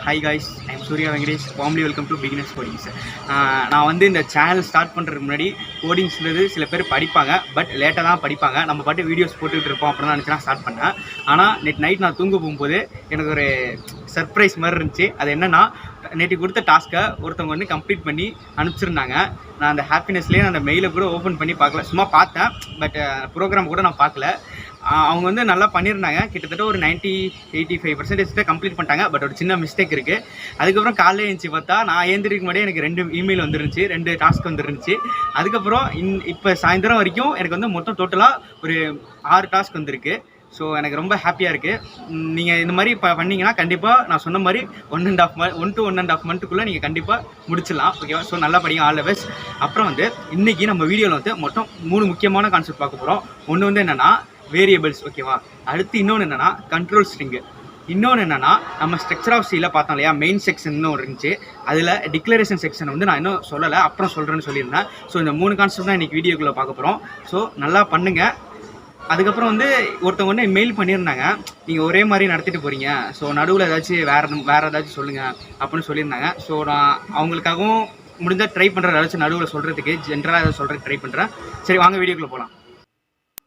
Hi guys, I'm Surya Venkatesh. Warmly welcome to beginners codings. நான் வந்து இந்த சேனல் ஸ்டார்ட் பண்ணுறதுக்கு முன்னாடி கோடிங்ஸ்ன்றது சில பேர் படிப்பாங்க, பட் லேட்டாக தான் படிப்பாங்க. நம்ம பாட்டு வீடியோஸ் போட்டுக்கிட்டு இருப்போம் அப்படின்னு நினச்சி நான் ஸ்டார்ட் பண்ணேன். ஆனால் நைட் நான் தூங்க போகும்போது எனக்கு ஒரு சர்ப்ரைஸ் மாதிரி இருந்துச்சு. அது என்னென்னா, நேற்று கொடுத்த டாஸ்க்கை ஒருத்தவங்க வந்து கம்ப்ளீட் பண்ணி அனுப்பிச்சிருந்தாங்க. நான் அந்த ஹாப்பினஸ்லேயே அந்த மெயிலை கூட ஓப்பன் பண்ணி பார்க்கல, சும்மா பார்த்தேன். பட் ப்ரோக்ராம் கூட நான் பார்க்கல. அவங்க வந்து நல்லா பண்ணியிருந்தாங்க. கிட்டத்தட்ட ஒரு 85% கம்ப்ளீட் பண்ணிட்டாங்க. பட் ஒரு சின்ன மிஸ்டேக் இருக்குது. அதுக்கப்புறம் காலையில் எழுந்துச்சி பார்த்தா, நான் ஏந்திரிக்கு முன்னாடியே எனக்கு 2 இமெயில் வந்துருந்துச்சு, 2 டாஸ்க் வந்துருந்துச்சு. அதுக்கப்புறம் இப்போ சாயந்தரம் வரைக்கும் எனக்கு வந்து மொத்தம் டோட்டலாக ஒரு 6 டாஸ்க் வந்திருக்கு. ஸோ எனக்கு ரொம்ப ஹாப்பியாக இருக்குது. நீங்கள் இந்த மாதிரி பண்ணிங்கன்னா கண்டிப்பாக நான் சொன்ன மாதிரி 1 to 1.5 மந்த்துக்குள்ளே நீங்கள் கண்டிப்பாக முடிச்சிடலாம். ஓகேவா? ஸோ நல்லா படிங்க, ஆல் த பெஸ்ட். அப்புறம் வந்து இன்றைக்கி நம்ம வீடியோவில் வந்து மொத்தம் 3 முக்கியமான கான்செப்ட் பார்க்க போகிறோம். ஒன்று வந்து என்னென்னா வேரியபிள்ஸ், ஓகேவா? அடுத்து இன்னொன்று என்னென்னா கண்ட்ரோல் ஸ்ட்ரிங்கு. இன்னொன்று என்னென்னா நம்ம ஸ்ட்ரக்சர் ஆஃப் சியில் பார்த்தோம் இல்லையா, மெயின் செக்ஷன் இன்னும் இருந்துச்சு. அதில் டிக்ளரேஷன் செக்ஷன் வந்து நான் இன்னும் சொல்லலை, அப்புறம் சொல்கிறேன்னு சொல்லியிருந்தேன். ஸோ இந்த 3 கான்செப்ட் தான் இன்றைக்கி வீடியோக்குள்ளே பார்க்க போகிறோம். ஸோ நல்லா பண்ணுங்கள். அதுக்கப்புறம் வந்து ஒருத்தவங்க வந்து மெயில் பண்ணியிருந்தாங்க, நீங்கள் ஒரே மாதிரி நடத்திட்டு போகிறீங்க, ஸோ நடுவில் ஏதாச்சும் வேறு ஏதாச்சும் சொல்லுங்கள் அப்படின்னு சொல்லியிருந்தாங்க. ஸோ நான் அவங்களுக்காகவும் முடிஞ்சால் ட்ரை பண்ணுறேன், ஏதாச்சும் நடுவில் சொல்கிறதுக்கு ஜென்ரலாக ஏதாச்சும் சொல்கிறதுக்கு ட்ரை பண்ணுறேன். சரி, வாங்க வீடியோக்குள்ளே போகலாம்.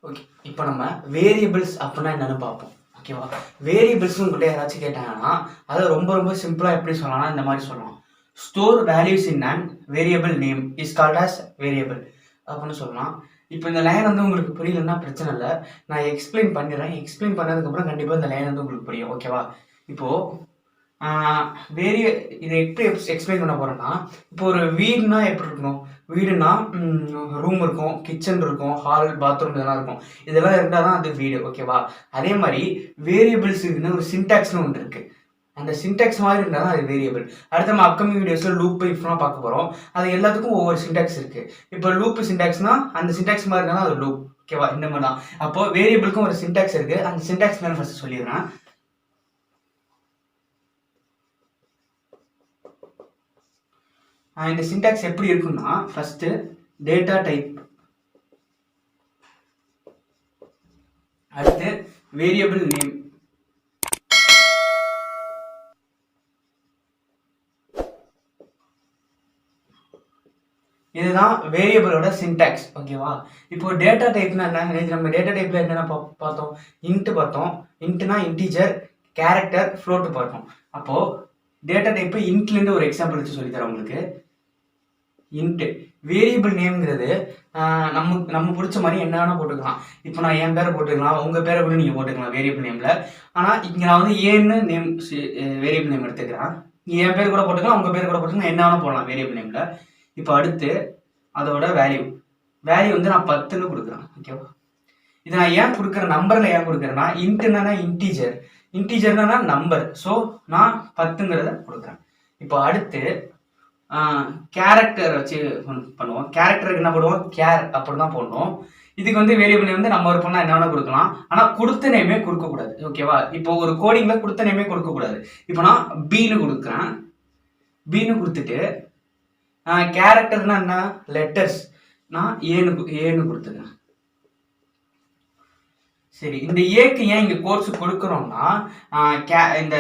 ஓகே, இப்போ நம்ம வேரியபிள்ஸ் அப்படின்னா என்னென்னு பார்ப்போம். ஓகேவா? வேரியபிள்ஸ் உங்கள்கிட்ட யாராச்சும் கேட்டாங்கன்னா அதை ரொம்ப சிம்பிளாக எப்படி சொல்லலாம்னா இந்த மாதிரி சொல்லலாம். Store values in and variable name is called as variable அப்படின்னு சொல்லலாம். இப்போ இந்த லைன் வந்து உங்களுக்கு புரியலன்னா பிரச்சனை இல்லை, நான் எக்ஸ்பிளைன் பண்ணிடுறேன். எக்ஸ்பிளைன் பண்ணதுக்கப்புறம் கண்டிப்பாக இந்த லைன் வந்து உங்களுக்கு புரியும். ஓகேவா? இப்போது இதை எப்படி எக்ஸ்பிளைன் பண்ண போகிறேன்னா, இப்போ ஒரு வீடுனா எப்படி இருக்கணும்? வீடுனா ரூம் இருக்கும், கிச்சன் இருக்கும், ஹால், பாத்ரூம் இதெல்லாம் இருக்கும். இதெல்லாம் இருந்தால் தான் அது வீடு. ஓகேவா? அதே மாதிரி வேரியபிள்ஸுக்குன்னு ஒரு சின்டாக்ஸ்னு ஒன்று இருக்குது. அந்த சின்டாக்ஸ் மாதிரி இருந்தால் தான் அது வேரியபிள். அடுத்து நம்ம அப்கமிங் வீடியோஸில் லூப் இஃப்லாம் பார்க்க போகிறோம். அது எல்லாத்துக்கும் ஒவ்வொரு சின்டாக்ஸ் இருக்குது. இப்போ லூப் சின்டாக்ஸ்னால் அந்த சின்டாக்ஸ் மாதிரி இருந்தால் தான் அது லூப். ஓகேவா? இந்த மாதிரி தான். அப்போது வேரியபிளுக்கும் ஒரு சின்டாக்ஸ் இருக்குது. அந்த சின்டாக்ஸ் மேலே ஃபஸ்ட்டு சொல்லிடுறேன். இந்த சின்டாக்ஸ் எப்படி இருக்குன்னா, ஃபஸ்ட்டு டேட்டா டைப், அடுத்து வேரியபிள் நேம், இதுதான் வேரியபிளோட சின்டாக்ஸ். ஓகேவா? இப்போ டேட்டா டைப்னா என்ன? நம்ம டேட்டா டைப்ல என்னென்ன பார்த்தோம்? இன்ட் பார்த்தோம். இன்ட்னா இன்டீஜர், கேரக்டர், ஃப்ளோட் பார்த்தோம். அப்போ டேட்டா டைப் இன்ட்லேருந்து ஒரு எக்ஸாம்பிள் வச்சு சொல்லித்தரேன் உங்களுக்கு. இன்ட் வேரியபிள் நேம்ங்கிறது நம்ம பிடிச்ச மாதிரி என்ன வேணா போட்டுக்கலாம். இப்போ நான் என் பேரை போட்டுக்கலாம், உங்கள் பேரை கூட நீங்கள் போட்டுக்கலாம் வேரியபிள் நேமில். ஆனால் இங்கே நான் வந்து ஏன்னு நேம் வேரியபிள் நேம் எடுத்துக்கிறேன். என் பேர் கூட போட்டுக்கலாம், உங்கள் பேர் கூட போட்டுக்கலாம், என்ன வேணா போடலாம் வேரியபிள் நேமில். இப்போ அடுத்து அதோட வேல்யூ வந்து நான் 10ன்னு கொடுக்குறேன். ஓகேவா? இதை நான் ஏன் கொடுக்குறேன், நம்பரில் ஏன் கொடுக்குறேன்னா, இன்ட்னா இன்டீஜர்னா நம்பர். ஸோ நான் 10ங்கிறத கொடுக்குறேன். இப்போ அடுத்து கேரக்டர் வச்சு பண்ணுவோம். கேரக்டருக்கு என்ன போடுவோம்? கேர் அப்படி தான் போடணும். இதுக்கு வந்து வேரியபிள் நேம் வந்து நம்ம ஒரு பொண்ணா என்ன வேணா கொடுக்கலாம். ஆனால் கொடுத்த நேமே கொடுக்கக்கூடாது. ஓகேவா? இப்போ ஒரு கோடிங்கில் கொடுத்த நேமே கொடுக்கக்கூடாது. இப்போ நான் பீனு கொடுக்குறேன். பீனு கொடுத்துட்டு கேரக்டர்னா என்ன? லெட்டர்ஸ். நான் ஏன்னு கொடுத்துக்கிறேன். சரி, இந்த ஏக்கு ஏன் இங்கே கோர்ஸ் கொடுக்குறோம்னா, இந்த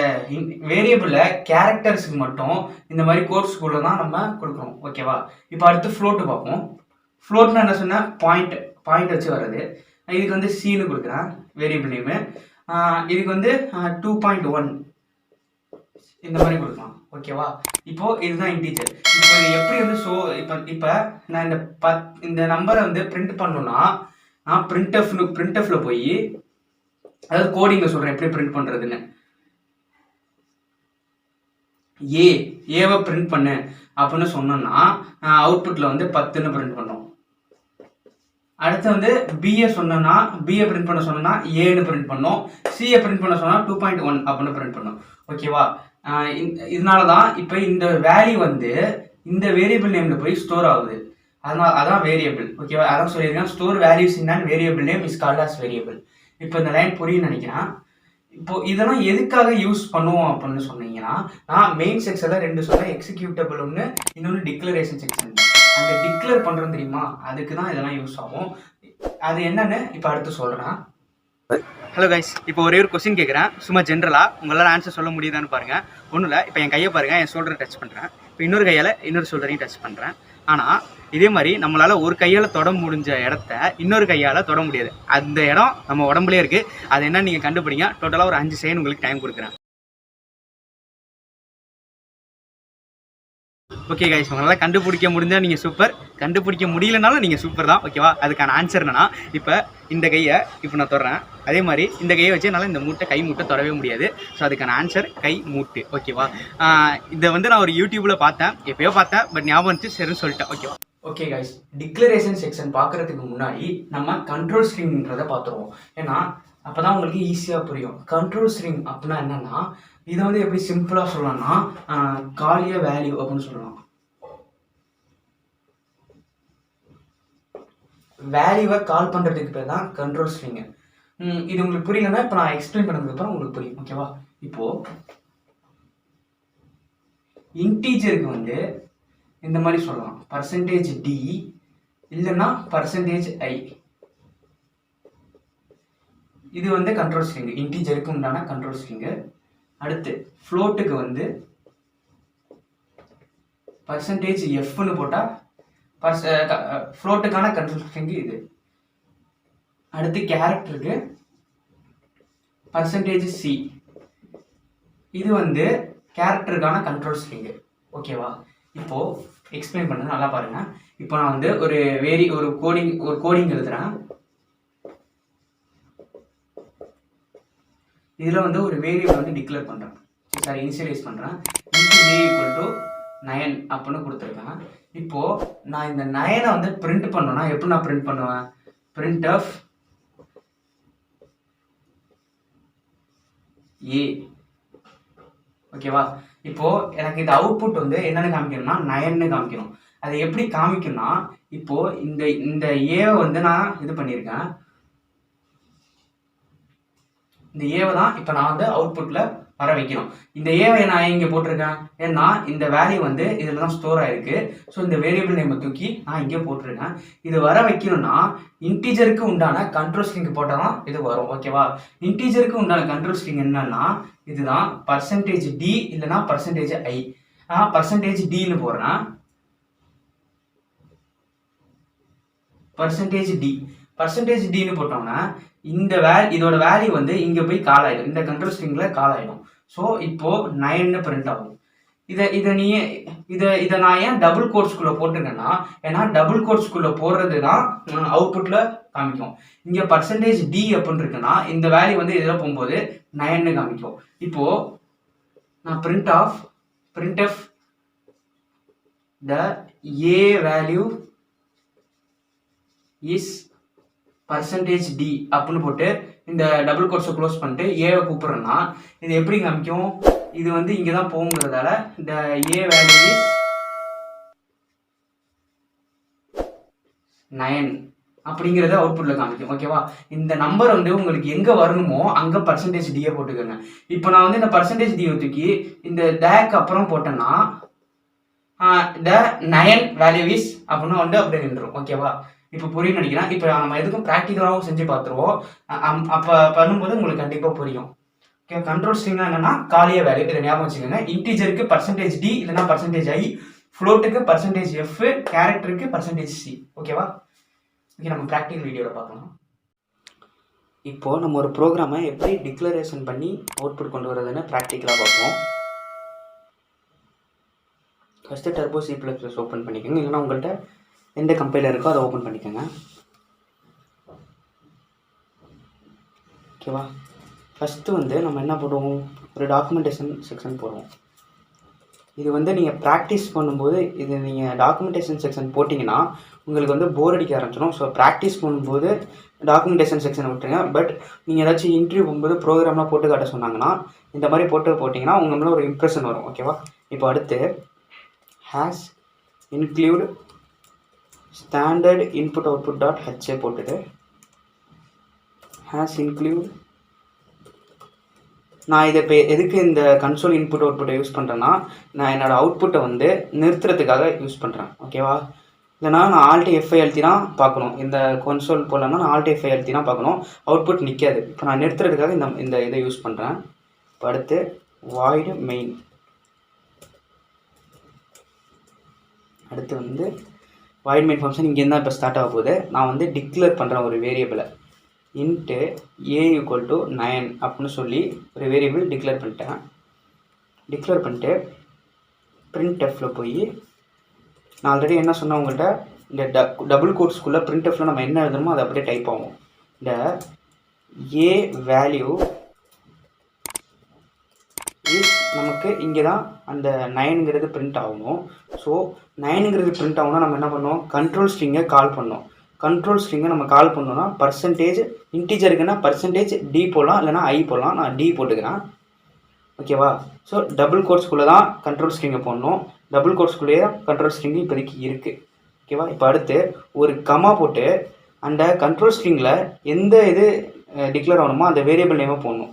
வேரியபிளில் கேரக்டர்ஸுக்கு மட்டும் இந்த மாதிரி கோர்ஸுக்குள்ள தான் நம்ம கொடுக்குறோம். ஓகேவா? இப்போ அடுத்து ஃப்ளோட்டு பார்ப்போம். ஃப்ளோட்னா என்ன சொன்னால் பாயிண்ட் வச்சு வர்றது. இதுக்கு வந்து சீனு கொடுக்குறேன் வேரியபிள் நேமு. இதுக்கு வந்து 2.1 இந்த மாதிரி கொடுக்கலாம். ஓகேவா? இப்போ இதுதான் இன்டீஜர். இப்போ இது எப்படி வந்து இப்போ நான் இந்த நம்பரை வந்து பிரிண்ட் பண்ணணும்னா, நான் பிரிண்ட்எஃப்ல போய், அதாவது கோடிங்க சொல்றேன் எப்படி பிரிண்ட் பண்றதுன்னு. ஏவை பிரிண்ட் பண்ணு அப்படின்னு சொன்னோம்னா அவுட்புட்ல வந்து 10ன்னு பிரிண்ட் பண்ணோம். அடுத்து வந்து பிஏ சொன்னோம்னா, பிஏ பிரிண்ட் பண்ண சொன்னோம்னா ஏன்னு பிரிண்ட் பண்ணோம். சிஏ பிரிண்ட் பண்ண சொன்னா 2.1 அப்படின்னு பிரிண்ட் பண்ணோம். ஓகேவா? இதனாலதான் இப்போ இந்த வேல்யூ வந்து இந்த வேரியபிள் நேம்ல போய் ஸ்டோர் ஆகுது. அதான் வேரியபிள். ஓகேவா? அதான் சொல்லியிருக்கேன், store values in and variable name is called as variable. இப்போ இந்த லைன் புரியும்னு நினைக்கிறேன். இப்போ இதெல்லாம் எதுக்காக யூஸ் பண்ணுவோம் அப்படின்னு சொன்னீங்கன்னா, நான் மெயின் செக்ஷன்ல 2 சொன்னேன், எக்ஸிக்யூட்டபிள் ஒன்று, இன்னொன்று டிக்ளரேஷன் செக்ஷன். அந்த டிக்ளேர் பண்றோம் தெரியுமா, அதுக்கு தான் இதெல்லாம் யூஸ் ஆகும். அது என்னன்னு இப்போ அடுத்து சொல்றேன். ஹலோ கைஸ், இப்போ ஒரே ஒரு கொஸ்டின் கேட்குறேன். சும்மா ஜென்ரலாக உங்களால் ஆன்சர் சொல்ல முடியுதான்னு பாருங்கள். ஒன்றும் இல்லை, இப்போ என் கையை பாருங்கள், என் ஷோல்டரை டச் பண்ணுறேன். இப்போ இன்னொரு கையால் இன்னொரு ஷோல்டரையும் டச் பண்ணுறேன். ஆனால் இதே மாதிரி நம்மளால் ஒரு கையால் தொட முடிஞ்ச இடத்த இன்னொரு கையால் தொட முடியாது. அந்த இடம் நம்ம உடம்புலேயே இருக்குது. அது என்னன்னு நீங்கள் கண்டுபிடிங்க. டோட்டலாக ஒரு 5 செகண்ட் உங்களுக்கு டைம் கொடுக்குறேன். ஓகே கைஸ், உங்களால் கண்டுபிடிக்க முடிஞ்சால் நீங்கள் சூப்பர், கண்டுபிடிக்க முடியலனாலும் நீங்கள் சூப்பர் தான். ஓகேவா? அதுக்கான ஆன்சர் என்னன்னா, இப்போ இந்த கையை இப்போ நான் தொடறேன், அதே மாதிரி இந்த கையை வச்சு என்னால் இந்த கை மூட்டை தொடவே முடியாது. ஸோ அதுக்கான ஆன்சர் கை மூட்டு. ஓகேவா? இதை வந்து நான் ஒரு யூடியூப்பில் பார்த்தேன், எப்பயோ பார்த்தேன், பட் ஞாபகம் வந்துச்சு, சரின்னு சொல்லிட்டேன். ஓகேவா? ஓகே கைஸ், டிக்ளரேஷன் செக்ஷன் பார்க்குறதுக்கு முன்னாடி நம்ம கண்ட்ரோல் ஸ்ட்ரிங்ன்றதை பார்த்துருவோம். ஏன்னா அப்போ தான் உங்களுக்கு ஈஸியாக புரியும். கண்ட்ரோல் ஸ்ட்ரிங் அப்படின்னா என்னென்னா, இதை வந்து எப்படி சிம்பிளாக சொல்லலாம்னா காலிய வேல்யூ அப்படின்னு சொல்லலாம். வேல்யூவை கால் பண்ணுறதுக்கு பேர் தான் கண்ட்ரோல் ஸ்ட்ரிங்கு. இது உங்களுக்கு புரியலன்னா இப்போ நான் எக்ஸ்பிளைன் பண்ணதுக்கப்புறம் உங்களுக்கு புரியும். ஓகேவா? இப்போது இன்டீஜருக்கு வந்து இந்த மாதிரி சொல்லலாம், %d இல்லைன்னா %i. இது வந்து கண்ட்ரோல் ஸ்ட்ரிங்கு, இன்டீஜருக்கு உண்டான கண்ட்ரோல் ஸ்ட்ரிங்கு. அடுத்து ஃப்ளோட்டுக்கு வந்து %fன்னு போட்டால் ஃப்ளோட்டுக்கான கண்ட்ரோல் ஸ்ட்ரிங்கு இது. அடுத்து கேரக்டருக்கு %c, இது வந்து கேரக்டருக்கான கண்ட்ரோல் ஸ்ட்ரிங்கு. ஓகேவா? இப்போ எக்ஸ்பிளைன் பண்ணது நல்லா பாருங்க. இப்போ நான் வந்து ஒரு கோடிங் எழுதுறேன். இதில் வந்து ஒரு வேரியபிள் வந்து டிக்ளேர் பண்ணுறேன், சாரி இனிஷியலைஸ் பண்ணுறேன். = 9 அப்படின்னு கொடுத்துருக்கேன். இப்போது நான் இந்த 9 வந்து பிரிண்ட் பண்ணணும்னா எப்படி நான் பிரிண்ட் பண்ணுவேன்? printf a. ஓகேவா? இப்போது எனக்கு இந்த அவுட்புட் வந்து என்னென்னு காமிக்கணும்னா 9ன்னு காமிக்கணும். அதை எப்படி காமிக்கணும்னா, இப்போது இந்த ஏவை வந்து நான் இது பண்ணியிருக்கேன். இந்த ஏவை தான் இப்போ நான் வந்து அவுட்புட்டில் வர வைக்கணும். இந்த ஏவை நான் இங்கே போட்டிருக்கேன், ஏன்னா இந்த வேல்யூ வந்து இதில் தான் ஸ்டோர் ஆகிருக்கு. ஸோ இந்த வேரியபிள் நேமை தூக்கி நான் இங்கே போட்டிருக்கேன். இது வர வைக்கணும்னா இன்டீஜருக்கு உண்டான கண்ட்ரோல் ஸ்ட்ரிங் போட்டால் தான் இது வரும். ஓகேவா? இன்டீஜருக்கு உண்டான கண்ட்ரோல் ஸ்ட்ரிங் என்னன்னா இதுதான், %d இல்லைன்னா %i. நான் %dன்னு போடுறேன். %dன்னு போட்டோம்னா இதோட வேல்யூ வந்து இங்கே போய் கால் ஆகிடும், இந்த கண்ட்ரோல் ஸ்ட்ரிங்கில் கால் ஆகிடும். ஸோ இப்போது 9ன்னு பிரிண்ட் ஆகும். இதை நான் ஏன் டபுள் கோட்ஸ்குள்ளே போட்டிருக்கேன்னா, ஏன்னா டபுள் கோட்ஸ்குள்ளே போடுறது தான் அவுட்புட்டில் காமிக்கும். இங்கே %d அப்படின்னு இருக்குன்னா இந்த வேல்யூ வந்து இதில் போகும்போது 9ன்னு காமிக்கும். இப்போது நான் printf the a value is %d அப்படின்னு போட்டு இந்த டபுள் கோட்ஸை க்ளோஸ் பண்ணிட்டு ஏவை கூப்பிட்றேன்னா இது எப்படி காமிக்கும்? இது வந்து இங்கே தான் போகுங்கிறதால இந்த a வேல்யூ இஸ் 9 அப்படிங்கிறத அவுட்புட்டில் காமிக்கும். ஓகேவா? இந்த நம்பர் வந்து உங்களுக்கு எங்கே வரணுமோ அங்கே %d போட்டுக்கோங்க. இப்போ நான் வந்து இந்த %d தூக்கி இந்த தேக்கு அப்புறம் போட்டேன்னா the 9 வேல்யூ இஸ் அப்படின்னு வந்து அப்படியே நின்றுடும். ஓகேவா? இப்போ புரியும் நினைக்கிறேன். இப்போ நம்ம எதுக்கும் ப்ராக்டிக்கலாகவும் செஞ்சு பார்த்துருவோம். அப்போ பண்ணும்போது உங்களுக்கு கண்டிப்பாக புரியும். ஓகே, கண்ட்ரோல் ஸ்ட்ரிங்னா என்னன்னா காலிய வேல்யூ, இதை ஞாபகம் வச்சுக்கோங்க. இன்டீஜருக்கு %d இல்லைன்னா %i, ஃப்ளோட்டுக்கு %f, கேரக்டருக்கு %c. ஓகேவா? ஓகே, நம்ம ப்ராக்டிக்கல் வீடியோவில் பார்க்கலாம். இப்போது நம்ம ஒரு ப்ரோக்ராமை எப்படி டிக்ளரேஷன் பண்ணி அவுட்புட் கொண்டு வரதுன்னு ப்ராக்டிக்கலாக பார்ப்போம். ஃபஸ்ட்டு டர்போ C++ ஓப்பன் பண்ணிக்கோங்க, இல்லைன்னா உங்கள்கிட்ட எந்த கம்பைலர் இருக்கோ அதை ஓப்பன் பண்ணிக்கோங்க. ஓகேவா? ஃபஸ்ட்டு வந்து நம்ம என்ன போடுவோம், ஒரு டாக்குமெண்டேஷன் செக்ஷன் போடுவோம். இது வந்து நீங்கள் ப்ராக்டிஸ் பண்ணும்போது நீங்கள் டாக்குமெண்டேஷன் செக்ஷன் போட்டிங்கன்னா உங்களுக்கு வந்து போர் அடிக்க ஆரம்பிச்சிடும். ஸோ ப்ராக்டிஸ் பண்ணும்போது டாக்குமெண்டேஷன் செக்ஷனை விட்டுருங்க. பட் நீங்கள் ஏதாச்சும் இன்டர்வியூ போகும்போது ப்ரோக்ராம்லாம் போட்டு காட்ட சொன்னாங்கன்னா இந்த மாதிரி போட்டிங்கன்னா உங்கள் மேலே ஒரு இம்ப்ரெஷன் வரும். ஓகேவா? இப்போ அடுத்து has include standard input output dot HA போட்டுட்டு ஹேஸ் இன்க்ளூட், நான் இதை இப்போ எதுக்கு இந்த கன்சோல் இன்புட் அவுட்புட்டை யூஸ் பண்ணுறேன்னா நான் என்னோடய அவுட்புட்டை வந்து நிறுத்துறதுக்காக யூஸ் பண்ணுறேன். ஓகேவா? இல்லைனா நான் ஆல்ட் F5 அழுத்தி தான் பார்க்கணும். இந்த கன்சோல் போலன்னா நான் ஆல்ட் F5 அழுத்தி தான் பார்க்கணும். அவுட்புட் நிற்காது. இப்போ நான் நிறுத்துறதுக்காக இந்த இதை யூஸ் பண்ணுறேன். இப்போ அடுத்து வாய்டு மெயின். அடுத்து வந்து வாய்ட் மெயின் ஃபங்க்ஷன் இங்கேருந்து தான் இப்போ ஸ்டார்ட் ஆக போகுது. நான் வந்து டிக்ளேர் பண்ணுறேன் ஒரு வேரியபிளை. இன்ட்டு a = 9 அப்படின்னு சொல்லி ஒரு வேரியபிள் டிக்ளேர் பண்ணிட்டேன். டிக்ளேர் பண்ணிட்டு printfல போய் நான் ஆல்ரெடி என்ன சொன்னேன் உங்கள்கிட்ட, இந்த டபுள் கோட்ஸ்குள்ளே printfல நம்ம என்ன எழுதணுமோ அது அப்படியே டைப் ஆகும். இந்த a வேல்யூ இஸ் நமக்கு இங்கே தான் அந்த 9ங்கிறது பிரிண்ட் ஆகணும். ஸோ 9ங்கிறது பிரிண்ட் ஆகணும்னா நம்ம என்ன பண்ணோம், கண்ட்ரோல் ஸ்ட்ரிங்கை கால் பண்ணோம். கண்ட்ரோல் ஸ்ட்ரிங்கை நம்ம கால் பண்ணோம்னா பர்சன்டேஜ் இன்டீஜருக்குன்னா பர்சன்டேஜ் டி போடலாம், இல்லைனா ஐ போடலாம். நான் டி போட்டுக்கிறேன். ஓகேவா? ஸோ டபுள் கோட்ஸ்குள்ளே தான் கண்ட்ரோல் ஸ்ட்ரிங்கை போடணும். டபுள் கோட்ஸ்குள்ளேயே தான் கண்ட்ரோல் ஸ்ட்ரிங்கு இப்போதைக்கு இருக்குது. ஓகேவா? இப்போ அடுத்து ஒரு கமா போட்டு அந்த கண்ட்ரோல் ஸ்ட்ரிங்கில் எந்த இது டிக்ளேர் ஆகணுமோ அந்த வேரியபிள் நேமை போடணும்.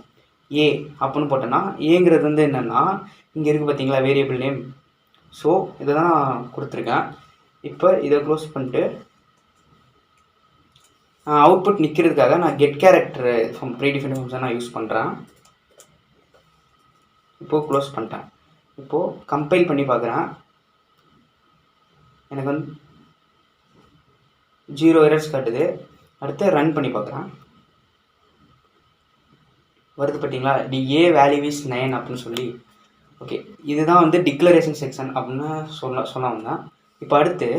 ஏ அப்படின்னு போட்டேன்னா ஏங்கிறது வந்து என்னென்னா இங்கே இருக்குது பார்த்தீங்களா வேரியபிள் நேம். ஸோ இதை தான் நான் கொடுத்துருக்கேன். இப்போ இதை க்ளோஸ் பண்ணிட்டு அவுட்புட் நிற்கிறதுக்காக நான் கெட் கேரக்டர் ப்ரீடிஃபைன்ட் ஃபங்க்ஷன் நான் யூஸ் பண்ணுறேன். இப்போது க்ளோஸ் பண்ணிட்டேன். இப்போது கம்பைல் பண்ணி பார்க்குறேன். எனக்கு வந்து 0 எரர்ஸ் காட்டுது. அடுத்து ரன் பண்ணி பார்க்குறேன். வருது பார்த்தீங்களா, டி ஏ வேல்யூ இஸ் 9 அப்படின்னு சொல்லி. ஓகே, இதுதான் வந்து டிக்ளரேஷன் செக்ஷன் அப்படின்னு சொல்ல வந்தேன். இப்போ அடுத்து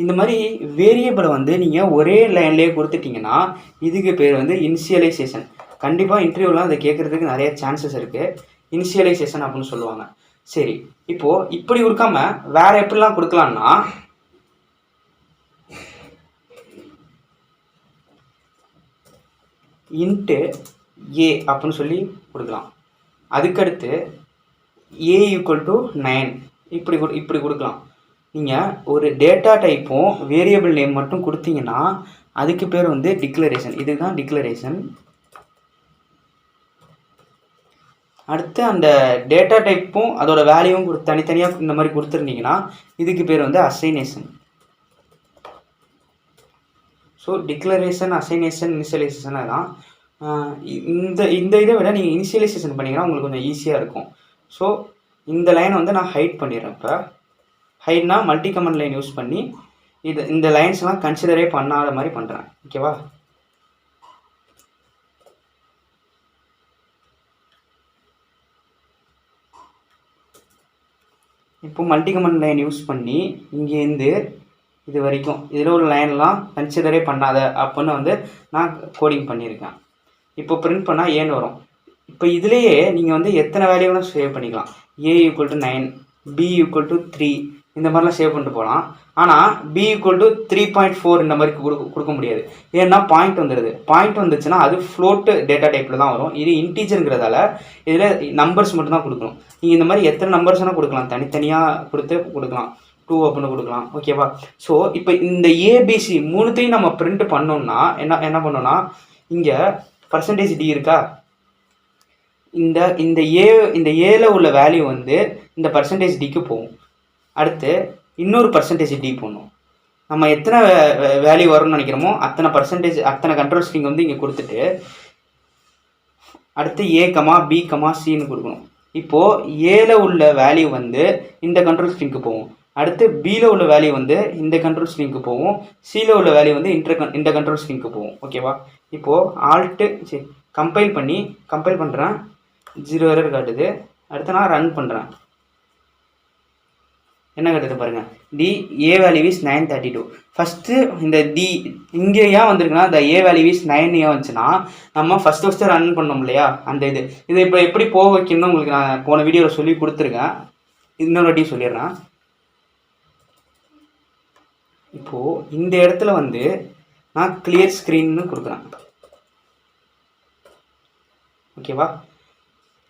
இந்த மாதிரி வேரியபிளை வந்து நீங்கள் ஒரே லைன்லேயே கொடுத்துட்டிங்கன்னா இதுக்கு பேர் வந்து இனிஷியலைசேஷன். கண்டிப்பாக இன்டர்வியூலாம் அதை கேட்குறதுக்கு நிறைய சான்சஸ் இருக்குது. இனிஷியலைசேஷன் அப்படின்னு சொல்லுவாங்க. சரி, இப்போது இப்படி கொடுக்காம வேறு எப்படிலாம் கொடுக்கலான்னா இன்ட்டு ஏ அப்படின்னு சொல்லி கொடுக்கலாம். அதுக்கடுத்து a = 9 இப்படி கொடுக்கலாம். நீங்கள் ஒரு டேட்டா டைப்பும் வேரியபிள் நேம் மட்டும் கொடுத்தீங்கன்னா அதுக்கு பேர் வந்து டிக்ளரேஷன். இதுதான் டிக்ளரேஷன். அடுத்து அந்த டேட்டா டைப்பும் அதோட வேல்யூவும் தனித்தனியாக இந்த மாதிரி கொடுத்துருந்தீங்கன்னா இதுக்கு பேர் வந்து அசைனேஷன். ஸோ டிக்ளரேஷன், அசைனேஷன், இனிஷியலைசேஷன் தான். இந்த இதை விட நீங்கள் இனிஷியலைசேஷன் பண்ணிங்கன்னா உங்களுக்கு கொஞ்சம் ஈஸியாக இருக்கும். ஸோ இந்த லைனை வந்து நான் ஹைட் பண்ணிடுறேன். இப்போ ஹைட்னா மல்டி கமெண்ட் லைன் யூஸ் பண்ணி இந்த லைன்ஸ்லாம் கன்சிடரே பண்ணாத மாதிரி பண்ணுறேன். ஓகேவா? இப்போ மல்டி கமெண்ட் லைன் யூஸ் பண்ணி இங்கேருந்து இது வரைக்கும் இதில் உள்ள லைன்லாம் கன்சிடரே பண்ணாத அப்படின்னு வந்து நான் கோடிங் பண்ணியிருக்கேன். இப்போ பிரிண்ட் பண்ணால் ஏன்னு வரும். இப்போ இதுலேயே நீங்கள் வந்து எத்தனை வேல்யூலாம் சேவ் பண்ணிக்கலாம். a = 9, b = 3 இந்த மாதிரிலாம் சேவ் பண்ணிட்டு போகலாம். ஆனால் b = 3.4 இந்த மாதிரி கொடுக்க முடியாது. ஏன்னா பாயிண்ட் வந்துடுது. பாயிண்ட் வந்துச்சுன்னா அது ஃப்ளோட்டு டேட்டா டைப்பில் தான் வரும். இது இன்டீஜருங்கிறதால இதில் நம்பர்ஸ் மட்டும் தான் கொடுக்கணும். நீங்கள் இந்த மாதிரி எத்தனை நம்பர்ஸ்னால் கொடுக்கலாம், தனித்தனியாக கொடுக்கலாம். 2 அப்படின்னு கொடுக்கலாம். ஓகேவா? ஸோ இப்போ இந்த ஏபிசி மூணுத்தையும் நம்ம பிரிண்ட் பண்ணோம்னா என்ன பண்ணோம்னா இங்கே பர்சன்டேஜ் டி இருக்கா, இந்த ஏல உள்ள வேல்யூ வந்து இந்த பர்சன்டேஜ் டிக்கு போகும். அடுத்து இன்னொரு பர்சன்டேஜ் டி போகணும். நம்ம எத்தனை வேல்யூ வரும்னு நினைக்கிறோமோ அத்தனை பர்சன்டேஜ் அத்தனை கண்ட்ரோல் ஸ்ட்ரிங் வந்து இங்கே கொடுத்துட்டு அடுத்து a, b, cன்னு கொடுக்கணும். இப்போது ஏல உள்ள வேல்யூ வந்து இந்த கண்ட்ரோல் ஸ்ட்ரிங்க்கு போகும். அடுத்து பியில் உள்ள வேல்யூ வந்து இந்த கண்ட்ரோல் ஸ்ட்ரிங்க்கு போகும். சியில் உள்ள வேல்யூ வந்து இந்த கண்ட்ரோல் ஸ்ட்ரிங்க்கு போகும். ஓகேவா? இப்போது கம்பைல் பண்ணுறேன். 0 எரர் காட்டுது. அடுத்து நான் ரன் பண்ணுறேன். என்ன காட்டுது பாருங்கள், தி ஏ வேல்யூ இஸ் 932. ஃபஸ்ட்டு இந்த தி இங்கே ஏன் வந்திருக்குன்னா இந்த ஏ வேல்யூ இஸ் 9 ஏன் வந்துச்சுன்னா நம்ம ஃபஸ்ட்டு ரன் பண்ணோம் இல்லையா அந்த இதை இப்போ எப்படி போக வைக்கணும்னு உங்களுக்கு நான் போன வீடியோவில் சொல்லி கொடுத்துருக்கேன். இன்னொரு வாட்டி சொல்லிடுறேன். இப்போது இந்த இடத்துல வந்து நான் கிளியர் ஸ்க்ரீன்னு கொடுக்குறேன். ஓகேவா?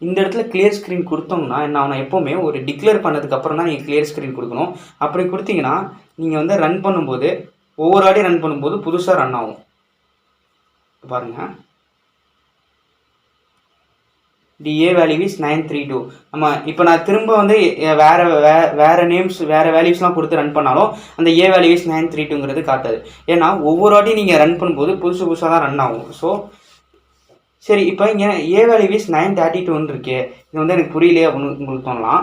இந்த இடத்துல கிளியர் ஸ்க்ரீன் கொடுத்தோம்னா என்ன ஆகும், எப்போவுமே ஒரு டிக்ளேர் பண்ணதுக்கப்புறம் தான் நீங்கள் கிளியர் ஸ்க்ரீன் கொடுக்கணும். அப்படி கொடுத்தீங்கன்னா நீங்கள் வந்து ரன் பண்ணும்போது ஒவ்வொரு ஆடி ரன் பண்ணும்போது புதுசாக ரன் ஆகும். பாருங்கள், தி ஏ வேல்யூ இஸ் 932. நம்ம இப்போ நான் திரும்ப வந்து வேற நேம்ஸ் வேறு வேல்யூஸ்லாம் கொடுத்து ரன் பண்ணாலும் அந்த ஏ வேல்யூ இஸ் 932ங்கிறது காட்டாது. ஏன்னா ஒவ்வொரு வாட்டியும் நீங்கள் ரன் பண்ணும்போது புதுசாக தான் ரன் ஆகும். ஸோ சரி, இப்போ இங்கே ஏ வேல்யூ இஸ் 932 இருக்கே, இது வந்து எனக்கு புரியலையே அப்படின்னு உங்களுக்கு தோணலாம்.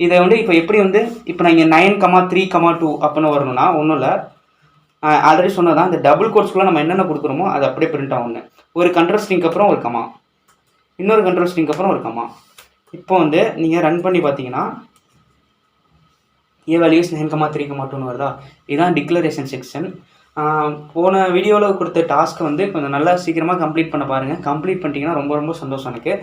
இதை வந்து இப்போ எப்படி வந்து இப்போ நான் இங்கே 9,3,2 அப்படின்னு வரணும்னா ஒன்றும் இல்லை, ஆல்ரெடி சொன்னதான் இந்த டபுள் கோட்ஸ்க்குள்ளே நம்ம என்னென்ன கொடுக்குறோமோ அது அப்படியே பிரிண்ட் ஆகும்னு. ஒரு கண்ட்ரோல் ஸ்ட்ரிங்க்கு அப்புறம் ஒரு கமா, இன்னொரு கண்ட்ரோல் ஸ்ட்ரிங்க்கு அப்புறம் ஒரு கமா. இப்போ வந்து நீங்கள் ரன் பண்ணி பார்த்தீங்கன்னா ஏ வேல்யூஸ் 9,3,2 வருதா. இதுதான் டிக்ளரேஷன் செக்ஷன். போன வீடியோவில் கொடுத்த டாஸ்க்கை வந்து கொஞ்சம் நல்லா சீக்கிரமாக கம்ப்ளீட் பண்ண பாருங்கள். கம்ப்ளீட் பண்ணிட்டீங்கன்னா ரொம்ப ரொம்ப சந்தோஷம் எனக்கு.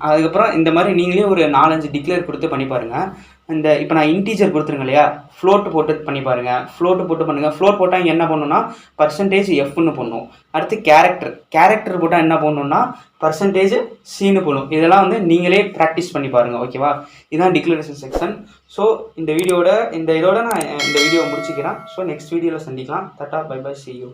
அதுக்கப்புறம் இந்த மாதிரி நீங்களே ஒரு 4-5 டிக்ளேர் கொடுத்து பண்ணி பாருங்கள். இந்த இப்போ நான் இன்டீஜர் கொடுத்துருங்க இல்லையா, ஃப்ளோட் போட்டு பண்ணி பாருங்கள். ஃப்ளோட்டு போட்டு பண்ணுங்கள். ஃப்ளோட் போட்டால் இங்கே என்ன பண்ணணும்னா %Fன்னு பண்ணும். அடுத்து கேரக்டர் போட்டால் என்ன பண்ணணும்னா %Cன்னு போடணும். இதெல்லாம் வந்து நீங்களே ப்ராக்டிஸ் பண்ணி பாருங்கள். ஓகேவா, இதுதான் டிக்ளரேஷன் செக்ஷன். ஸோ இந்த இதோட நான் இந்த வீடியோவை முடிச்சுக்கிறேன். ஸோ நெக்ஸ்ட் வீடியோவில் சந்திக்கலாம். Tata, bye bye, see you.